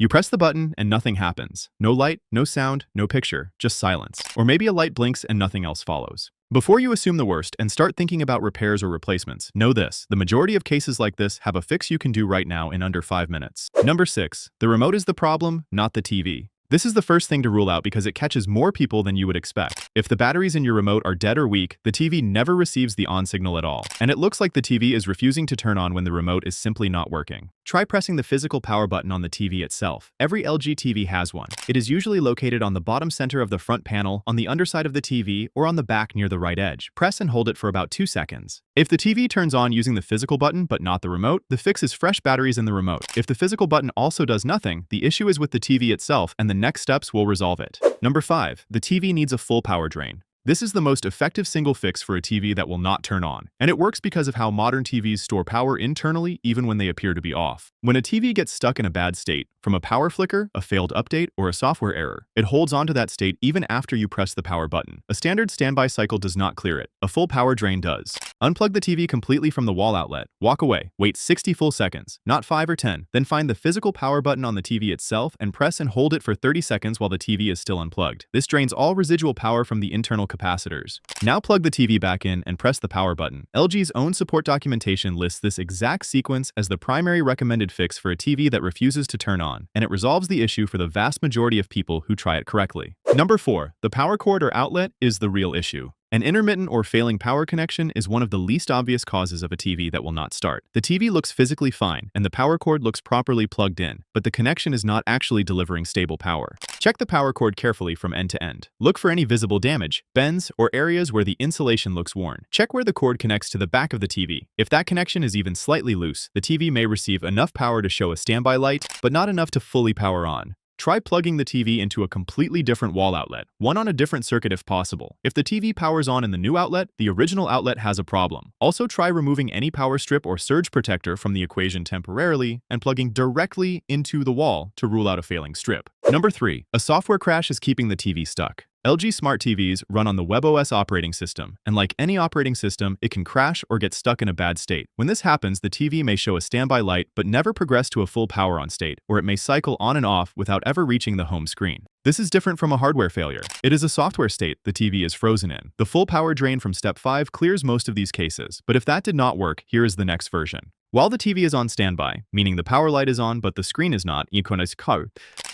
You press the button and nothing happens. No light, no sound, no picture, just silence. Or maybe a light blinks and nothing else follows. Before you assume the worst and start thinking about repairs or replacements, know this: the majority of cases like this have a fix you can do right now in under 5 minutes. Number 6. The remote is the problem, not the TV. This is the first thing to rule out because it catches more people than you would expect. If the batteries in your remote are dead or weak, the TV never receives the on signal at all. And it looks like the TV is refusing to turn on when the remote is simply not working. Try pressing the physical power button on the TV itself. Every LG TV has one. It is usually located on the bottom center of the front panel, on the underside of the TV, or on the back near the right edge. Press and hold it for about 2 seconds. If the TV turns on using the physical button but not the remote, the fix is fresh batteries in the remote. If the physical button also does nothing, the issue is with the TV itself, and the next steps will resolve it. Number 5. The TV needs a full power drain. This is the most effective single fix for a TV that will not turn on, and it works because of how modern TVs store power internally even when they appear to be off. When a TV gets stuck in a bad state, from a power flicker, a failed update, or a software error, it holds onto that state even after you press the power button. A standard standby cycle does not clear it. A full power drain does. Unplug the TV completely from the wall outlet. Walk away. Wait 60 full seconds, not 5 or 10. Then find the physical power button on the TV itself and press and hold it for 30 seconds while the TV is still unplugged. This drains all residual power from the internal capacitors. Now plug the TV back in and press the power button. LG's own support documentation lists this exact sequence as the primary recommended fix for a TV that refuses to turn on, and it resolves the issue for the vast majority of people who try it correctly. Number 4. The power cord or outlet is the real issue. An intermittent or failing power connection is one of the least obvious causes of a TV that will not start. The TV looks physically fine, and the power cord looks properly plugged in, but the connection is not actually delivering stable power. Check the power cord carefully from end to end. Look for any visible damage, bends, or areas where the insulation looks worn. Check where the cord connects to the back of the TV. If that connection is even slightly loose, the TV may receive enough power to show a standby light, but not enough to fully power on. Try plugging the TV into a completely different wall outlet, one on a different circuit if possible. If the TV powers on in the new outlet, the original outlet has a problem. Also try removing any power strip or surge protector from the equation temporarily and plugging directly into the wall to rule out a failing strip. Number 3. A software crash is keeping the TV stuck. LG Smart TVs run on the WebOS operating system, and like any operating system, it can crash or get stuck in a bad state. When this happens, the TV may show a standby light but never progress to a full power on state, or it may cycle on and off without ever reaching the home screen. This is different from a hardware failure. It is a software state the TV is frozen in. The full power drain from step 5 clears most of these cases, but if that did not work, here is the next version. While the TV is on standby, meaning the power light is on but the screen is not,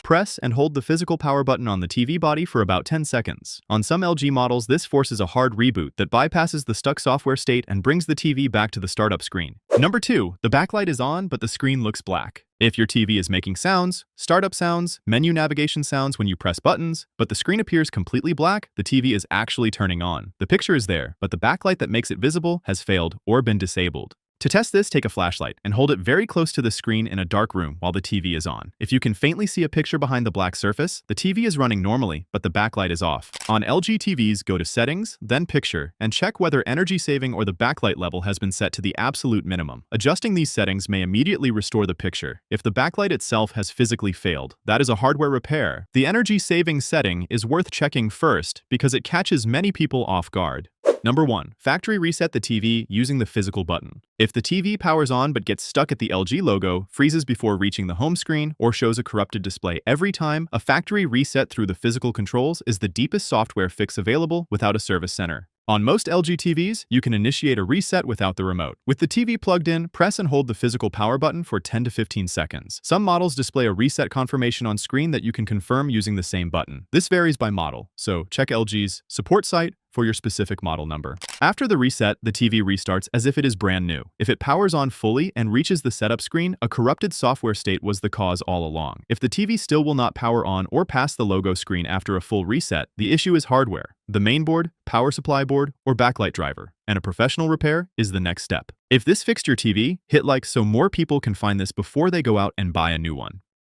press and hold the physical power button on the TV body for about 10 seconds. On some LG models, this forces a hard reboot that bypasses the stuck software state and brings the TV back to the startup screen. Number 2. The backlight is on but the screen looks black. If your TV is making sounds, startup sounds, menu navigation sounds when you press buttons, but the screen appears completely black, the TV is actually turning on. The picture is there, but the backlight that makes it visible has failed or been disabled. To test this, take a flashlight and hold it very close to the screen in a dark room while the TV is on. If you can faintly see a picture behind the black surface, the TV is running normally, but the backlight is off. On LG TVs, go to Settings, then Picture, and check whether energy saving or the backlight level has been set to the absolute minimum. Adjusting these settings may immediately restore the picture. If the backlight itself has physically failed, that is a hardware repair. The energy saving setting is worth checking first because it catches many people off guard. Number 1. Factory reset the TV using the physical button. If the TV powers on but gets stuck at the LG logo, freezes before reaching the home screen, or shows a corrupted display every time, a factory reset through the physical controls is the deepest software fix available without a service center. On most LG TVs, you can initiate a reset without the remote. With the TV plugged in, press and hold the physical power button for 10 to 15 seconds. Some models display a reset confirmation on screen that you can confirm using the same button. This varies by model, so check LG's support site for your specific model number. After the reset, the TV restarts as if it is brand new. If it powers on fully and reaches the setup screen, a corrupted software state was the cause all along. If the TV still will not power on or pass the logo screen after a full reset, the issue is hardware, the main board, power supply board, or backlight driver, and a professional repair is the next step. If this fixed your TV, hit like so more people can find this before they go out and buy a new one.